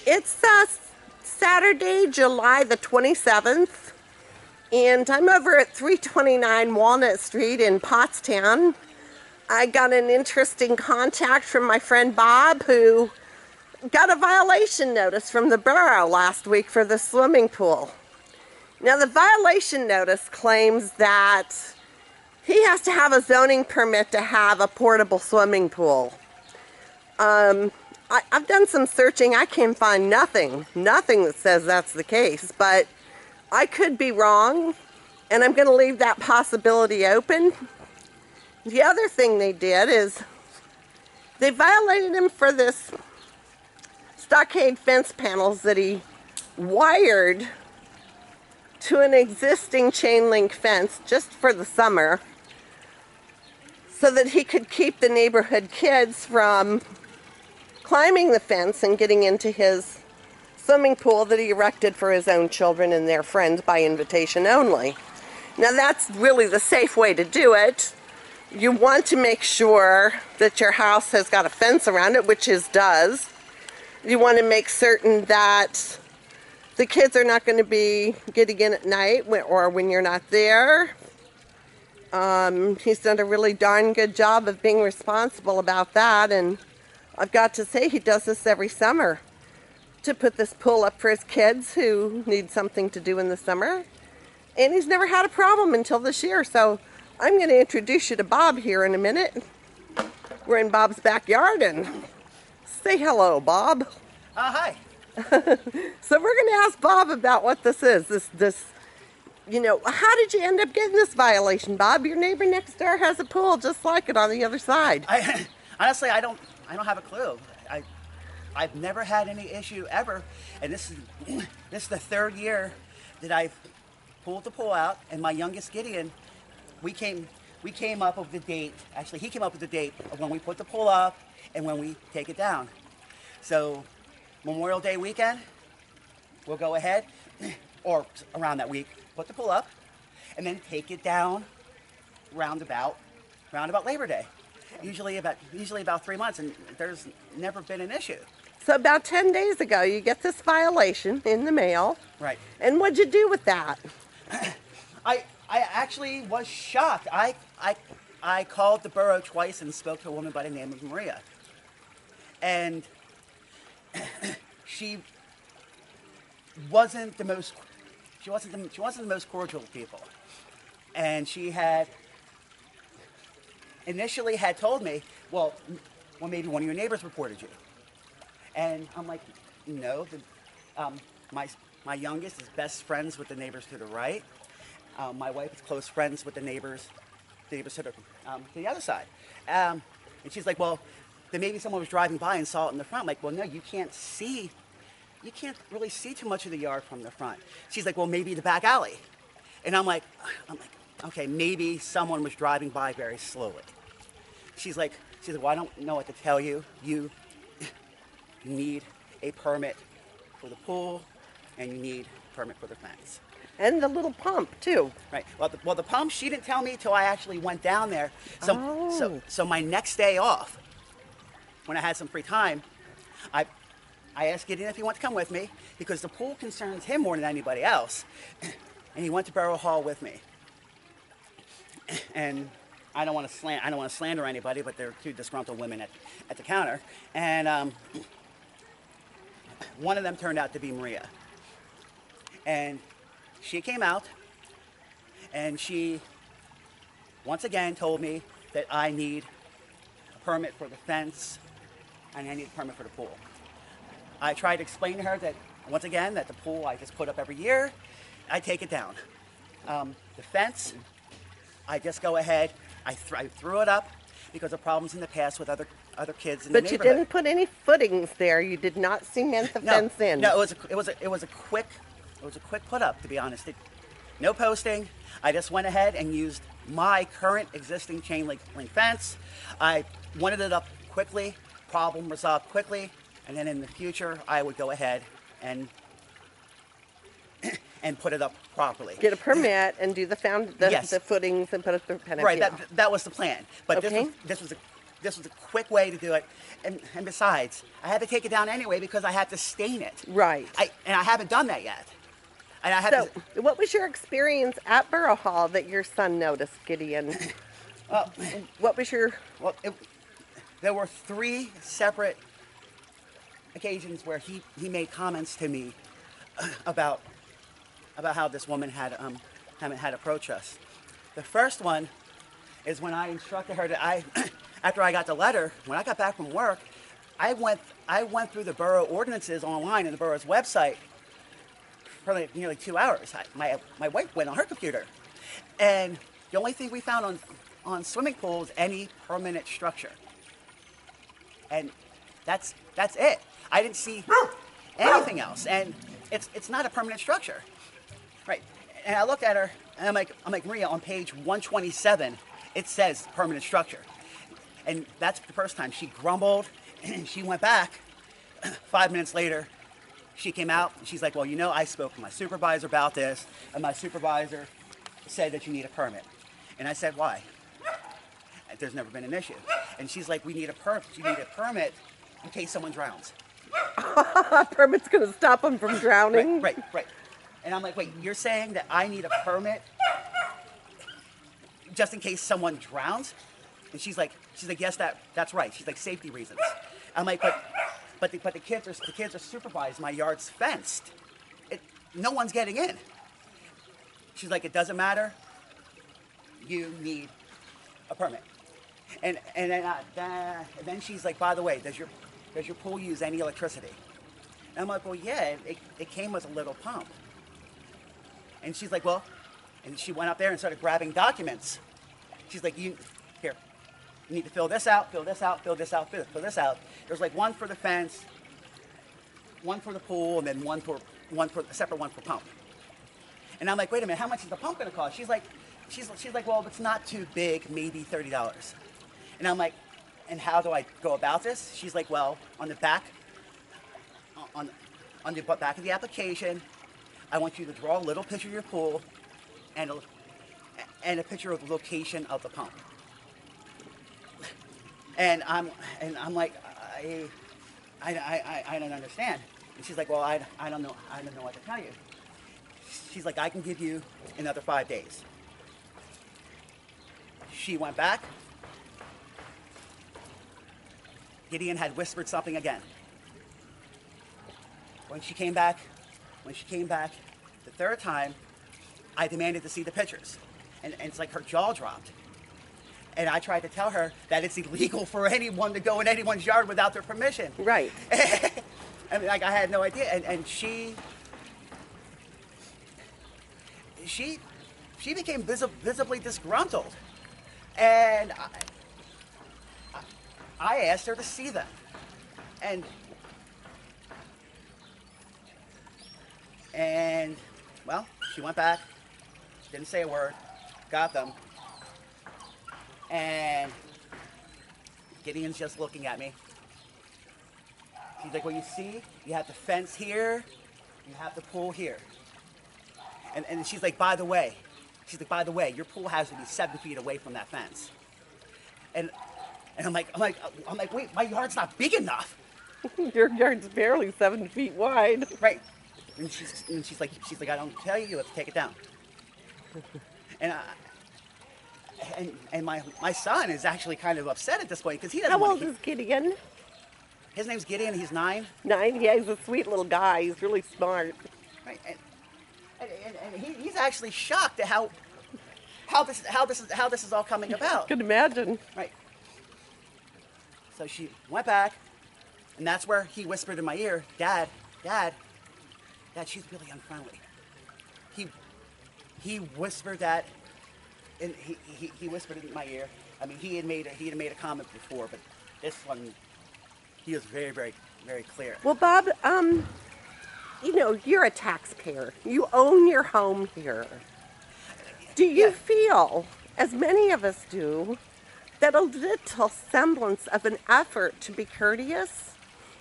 It's Saturday, July the 27th, and I'm over at 329 Walnut Street in Pottstown. I got an interesting contact from my friend Bob, who got a violation notice from the borough last week for the swimming pool. Now, the violation notice claims that he has to have a zoning permit to have a portable swimming pool. I've done some searching. I can't find nothing that says that's the case, but I could be wrong, and I'm going to leave that possibility open. The other thing they did is they violated him for this stockade fence panels that he wired to an existing chain link fence just for the summer so that he could keep the neighborhood kids from climbing the fence and getting into his swimming pool that he erected for his own children and their friends by invitation only. Now, that's really the safe way to do it. You want to make sure that your house has got a fence around it, which his does. You want to make certain that the kids are not going to be getting in at night or when you're not there. He's done a really darn good job of being responsible about that, and I've got to say he does this every summer to put this pool up for his kids who need something to do in the summer. And he's never had a problem until this year. So I'm going to introduce you to Bob here in a minute. We're in Bob's backyard, and say hello, Bob. Hi. So we're going to ask Bob about what this is. This, how did you end up getting this violation, Bob? Your neighbor next door has a pool just like it on the other side. Honestly, I don't have a clue. I've never had any issue ever, and this is the third year that I've pulled the pool out. And my youngest Gideon, we came up with the date. Actually, he came up with the date of when we put the pool up and when we take it down. So Memorial Day weekend, we'll go ahead, or around that week, put the pool up, and then take it down roundabout Labor Day. Usually about 3 months, and there's never been an issue. So about 10 days ago, you get this violation in the mail. Right. And what'd you do with that? I actually was shocked. I called the borough twice and spoke to a woman by the name of Maria. And she wasn't the most cordial of people. And she had initially told me, well, maybe one of your neighbors reported you. And I'm like, no, my youngest is best friends with the neighbors to the right. My wife is close friends with the neighbors to the other side. And she's like, well, then maybe someone was driving by and saw it in the front. I'm like, well, no, you can't really see too much of the yard from the front. She's like, well, maybe the back alley. And I'm like, okay, maybe someone was driving by very slowly. She's like, well, I don't know what to tell you. You need a permit for the pool, and you need a permit for the fence. And the little pump, too. Right. Well, the pump, she didn't tell me till I actually went down there. So my next day off, when I had some free time, I asked Gideon if he wanted to come with me, because the pool concerns him more than anybody else. And he went to Borough Hall with me. And I don't want to slander anybody, but there are two disgruntled women at the counter. And one of them turned out to be Maria. And she came out, and she once again told me that I need a permit for the fence, and I need a permit for the pool. I tried to explain to her that, once again, that the pool I just put up every year, I take it down. The fence, I just go ahead, I threw it up because of problems in the past with other kids in the neighborhood. But you didn't put any footings there. You did not cement the fence in. No, it was a quick put up, to be honest. No posting. I just went ahead and used my current existing chain link fence. I wanted it up quickly, problem resolved quickly, and then in the future I would go ahead and put it up properly. Get a permit and do the Yes. footings and put up the pen. Right, that was the plan. But okay. this was this was a quick way to do it. And besides, I had to take it down anyway because I had to stain it. Right. And I haven't done that yet. And I had So, to, what was your experience at Borough Hall that your son noticed, Gideon? well, What was your... well there were 3 separate occasions where he made comments to me about how this woman had approached us. The first one is when I instructed her that after I got the letter, when I got back from work, I went through the borough ordinances online in the borough's website for like nearly 2 hours. My wife went on her computer, and the only thing we found on swimming pools any permanent structure, and that's it. I didn't see anything else, and it's not a permanent structure, right? And I looked at her, and I'm like Maria, on page 127, it says permanent structure, and that's the first time she grumbled, and she went back. 5 minutes later, she came out, and she's like, well, I spoke to my supervisor about this, and my supervisor said that you need a permit. And I said, why? There's never been an issue. And she's like, we need a permit. You need a permit in case someone drowns. A permit's going to stop them from drowning? Right. And I'm like, wait, you're saying that I need a permit just in case someone drowns? And she's like, yes, that's right. She's like, safety reasons. I'm like, but the kids are supervised. My yard's fenced. No one's getting in. She's like, it doesn't matter. You need a permit. And then she's like, by the way, does your pool use any electricity? And I'm like, well, yeah, it came with a little pump. And she's like, well, and she went up there and started grabbing documents. She's like, you need to fill this out, fill this out, fill this out, fill this out. There's like one for the fence, one for the pool, and then a separate one for pump. And I'm like, wait a minute, how much is the pump gonna cost? She's like, well, if it's not too big, maybe $30. And I'm like, and how do I go about this? She's like, well, on the back of the application, I want you to draw a little picture of your pool and a picture of the location of the pump. And I'm like, I don't understand. And she's like, well, I don't know what to tell you. She's like, I can give you another 5 days. She went back. Gideon had whispered something again. When she came back the third time, I demanded to see the pictures. And it's like her jaw dropped. And I tried to tell her that it's illegal for anyone to go in anyone's yard without their permission. Right. I mean, like, I had no idea. And she became visibly disgruntled. And I asked her to see them. And well, she went back, didn't say a word, got them. And Gideon's just looking at me. She's like, well, you see, you have the fence here, you have the pool here. And she's like, by the way, your pool has to be 7 feet away from that fence. And I'm like, wait, my yard's not big enough. Your yard's barely 7 feet wide. Right. And she's like, I don't tell you, you have to take it down. And my son is actually kind of upset at this point because he doesn't. How old is Gideon? His name's Gideon. He's 9. 9. Yeah, he's a sweet little guy. He's really smart. Right. And he's actually shocked at how this is all coming about. I can imagine. Right. So she went back, and that's where he whispered in my ear, Dad, she's really unfriendly. He whispered that, and he whispered it in my ear. I mean, he had made a comment before, but this one, he was very, very, very clear. Well, Bob, you're a taxpayer. You own your home here. Do you feel, as many of us do, that a little semblance of an effort to be courteous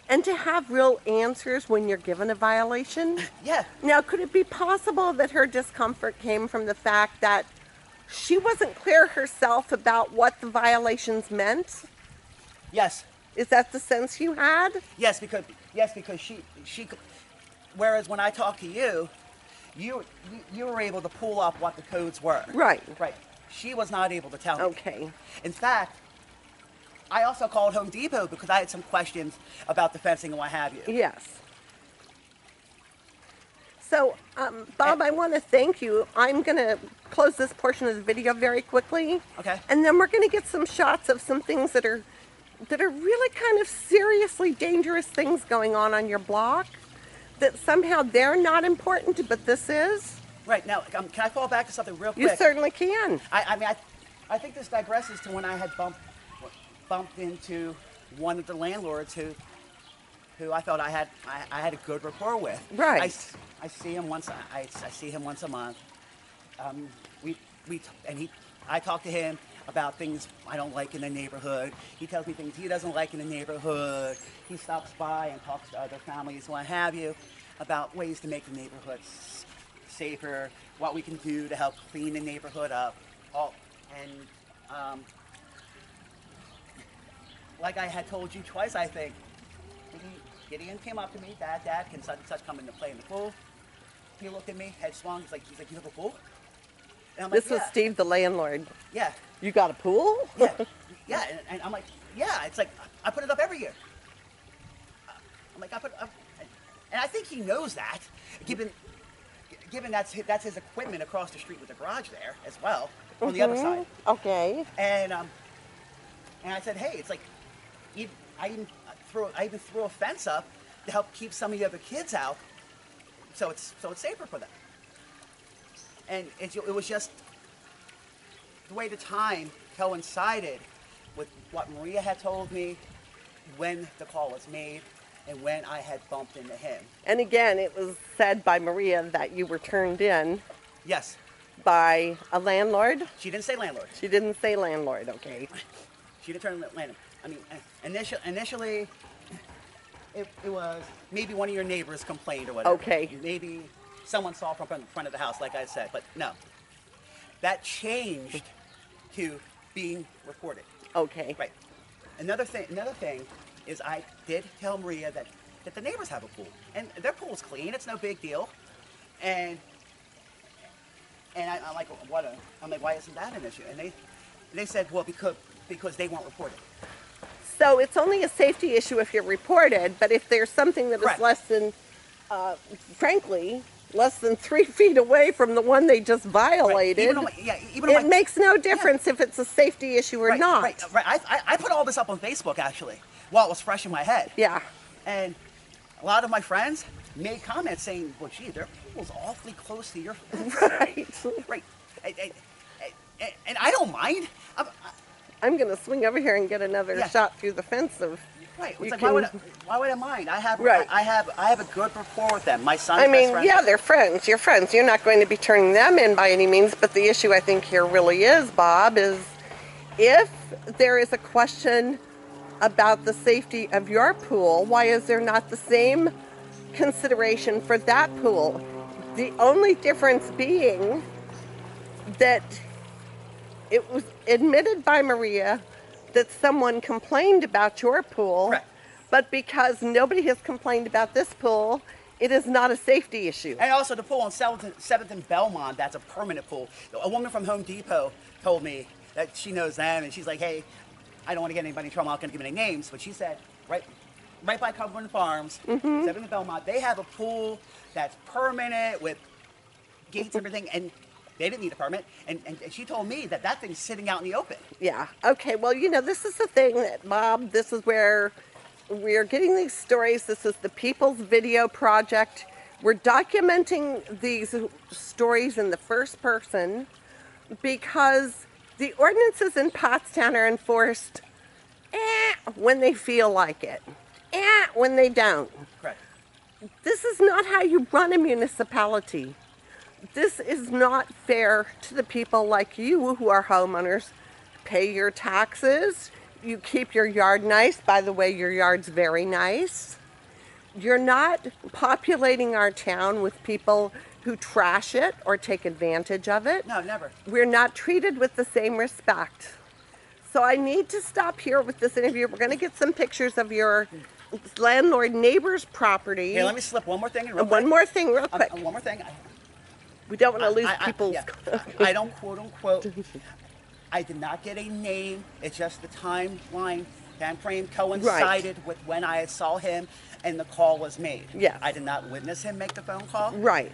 and to have real answers when you're given a violation? Yeah. Now, could it be possible that her discomfort came from the fact that she wasn't clear herself about what the violations meant? Yes. Is that the sense you had? Yes, because she. Whereas when I talked to you, you were able to pull up what the codes were. Right. Right. She was not able to tell me. Okay. In fact, I also called Home Depot because I had some questions about the fencing and what have you. Yes. So, Bob, I want to thank you. I'm going to close this portion of the video very quickly. Okay. And then we're going to get some shots of some things that are really kind of seriously dangerous things going on your block. That somehow they're not important, but this is. Right. Now, can I fall back to something real quick? You certainly can. I think this digresses to when I had bumped into one of the landlords who I felt I had a good rapport with. Right. I see him once. I see him once a month. I talk to him about things I don't like in the neighborhood. He tells me things he doesn't like in the neighborhood. He stops by and talks to other families, what have you, about ways to make the neighborhood safer, what we can do to help clean the neighborhood up. Like I had told you twice, I think, Gideon came up to me, Dad, can such and such come in to play in the pool? He looked at me, head swung, he's like, you have a pool? And I'm like, This was Steve, the landlord. Yeah. You got a pool? Yeah. Yeah, and I'm like, yeah, it's like, I put it up every year. I'm like, I put it up, and I think he knows that, given that's his equipment across the street with the garage there as well, on the other side. Okay. And I said, hey, it's like, I even threw a fence up to help keep some of the other kids out, so it's safer for them. And it was just the way the time coincided with what Maria had told me when the call was made and when I had bumped into him. And again, it was said by Maria that you were turned in. Yes. By a landlord? She didn't say landlord. She didn't say landlord, okay. She didn't turn landlord. I mean, initially, it was maybe one of your neighbors complained or whatever. Okay. Maybe someone saw from front of the house, like I said, but no. That changed to being reported. Okay. Right. Another thing is I did tell Maria that the neighbors have a pool, and their pool's clean. It's no big deal. And I'm like, why isn't that an issue? And they said, well, because they weren't reported. So it's only a safety issue if you're reported, but if there's something that is less than, frankly, less than 3 feet away from the one they just violated, it makes no difference if it's a safety issue or not. Right. I put all this up on Facebook, actually, while it was fresh in my head. Yeah. And a lot of my friends made comments saying, well, gee, their pool's awfully close to your fence. Right. Right. And I don't mind. I'm going to swing over here and get another shot through the fence of. Right. It's like, why would I mind? I have a good rapport with them. My son's best friend. Yeah, they're friends. You're friends. You're not going to be turning them in by any means. But the issue I think here really is, Bob, is if there is a question about the safety of your pool, why is there not the same consideration for that pool? The only difference being that it was admitted by Maria that someone complained about your pool, correct, but because nobody has complained about this pool, it is not a safety issue. And also the pool on 7th and Belmont, that's a permanent pool. A woman from Home Depot told me that she knows them, and she's like, hey, I don't want to get anybody in trouble, I'm not going to give any names, but she said, right by Cumberland Farms, 7th and Belmont, they have a pool that's permanent with gates and everything, and they didn't need a permit, and she told me that thing's sitting out in the open. Yeah, okay, well, this is the thing that, Bob, this is where we're getting these stories. This is the People's Video Project. We're documenting these stories in the first person because the ordinances in Pottstown are enforced when they feel like it, when they don't. Correct. This is not how you run a municipality. This is not fair to the people like you who are homeowners. Pay your taxes. You keep your yard nice. By the way, your yard's very nice. You're not populating our town with people who trash it or take advantage of it. No, never. We're not treated with the same respect. So I need to stop here with this interview. We're going to get some pictures of your landlord neighbor's property. Hey, let me slip one more thing in real quick. One more thing real quick. One more thing. We don't want to lose people's... Yeah. I don't quote unquote. I did not get a name. It's just the timeline. Time frame coincided with when I saw him and the call was made. Yes. I did not witness him make the phone call. Right.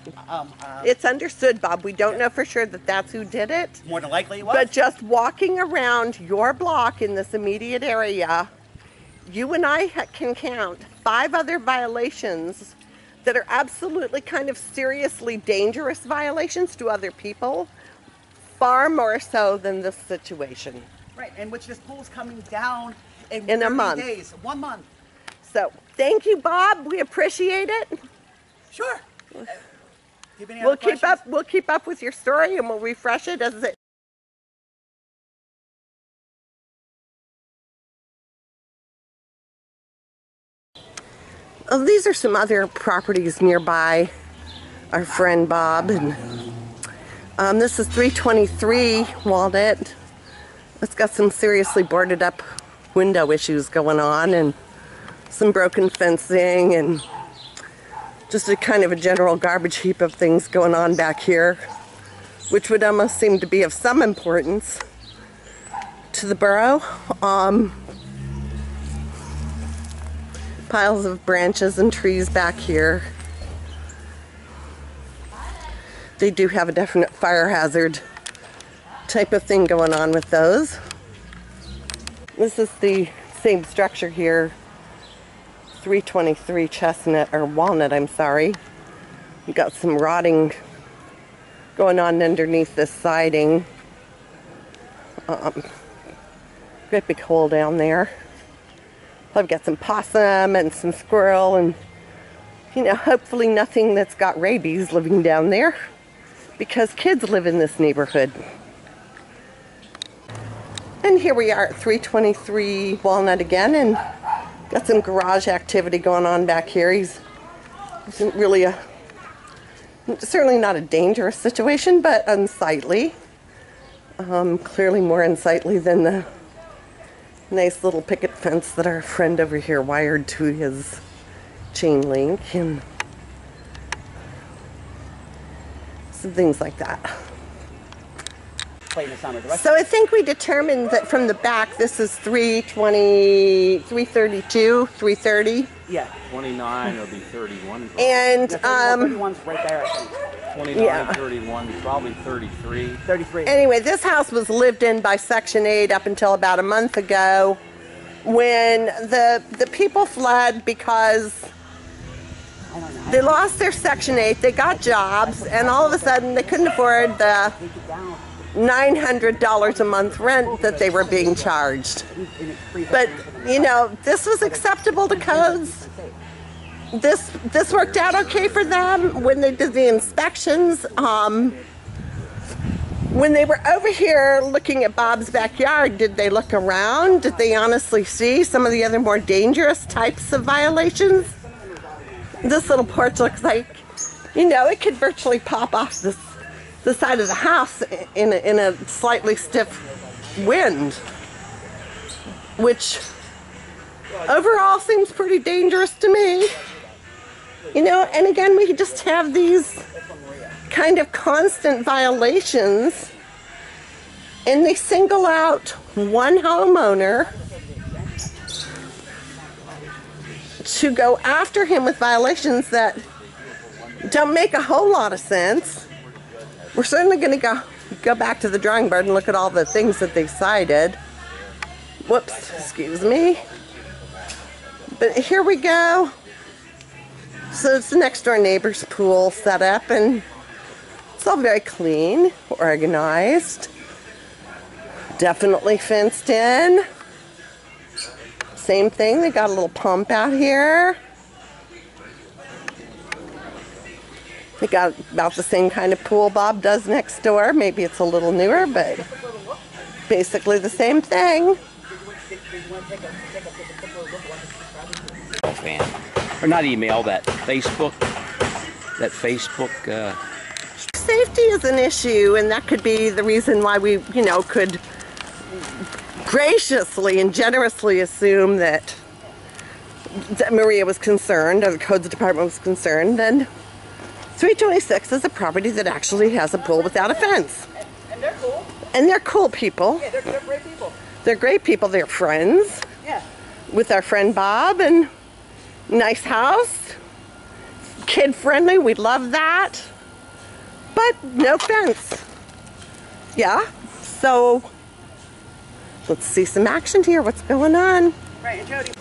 It's understood, Bob. We don't know for sure that that's who did it. More than likely it was. But just walking around your block in this immediate area, you and I can count 5 other violations that are absolutely kind of seriously dangerous violations to other people, far more so than this situation. Right, and which this pool's coming down in a 30 month. days, 1 month. So, thank you, Bob. We appreciate it. Sure. We'll keep up with your story, and we'll refresh it as it. Oh, these are some other properties nearby our friend Bob, and this is 323 Walnut. It's got some seriously boarded up window issues going on, and some broken fencing, and just a kind of a general garbage heap of things going on back here, which would almost seem to be of some importance to the borough. Piles of branches and trees back here. They do have a definite fire hazard type of thing going on with those. This is the same structure here, 323 Chestnut, or Walnut, I'm sorry. You got some rotting going on underneath this siding. Great big hole down there. I've got some possum and some squirrel, and hopefully nothing that's got rabies living down there, because kids live in this neighborhood. And here we are at 323 Walnut again, and got some garage activity going on back here. Isn't really certainly not a dangerous situation, but unsightly. Clearly more unsightly than the nice little picket fence that our friend over here wired to his chain link, and some things like that. So I think we determined that from the back this is 320, 332, 330. Yeah. 29 will be 31. And 31's right there, I think. 29, 31, probably 33. 33. Anyway, this house was lived in by Section 8 up until about a month ago, when the people fled because they lost their Section 8, they got jobs, and all of a sudden they couldn't afford the $900 a month rent that they were being charged. But, this was acceptable to codes. This worked out okay for them when they did the inspections. When they were over here looking at Bob's backyard, did they look around? Did they honestly see some of the other more dangerous types of violations? This little porch looks like, it could virtually pop off the side of the house in a slightly stiff wind, which overall seems pretty dangerous to me. And again, we just have these kind of constant violations, and they single out one homeowner to go after him with violations that don't make a whole lot of sense. We're certainly going to go back to the drawing board and look at all the things that they cited. Whoops, excuse me. But here we go. So it's the next door neighbor's pool set up, and it's all very clean, organized, definitely fenced in. Same thing, they got a little pump out here. They got about the same kind of pool Bob does next door. Maybe it's a little newer, but basically the same thing. Fan. Or not email, that Facebook. Safety is an issue, and that could be the reason why we, could graciously and generously assume that Maria was concerned, or the codes department was concerned, then 326 is a property that actually has a pool without a fence. And they're cool. And they're cool people. Yeah, they're great people. They're great people. They're friends Yeah. with our friend Bob, and nice house. Kid friendly, we love that. But no fence. Yeah, so let's see some action here. What's going on? Right, and Jody,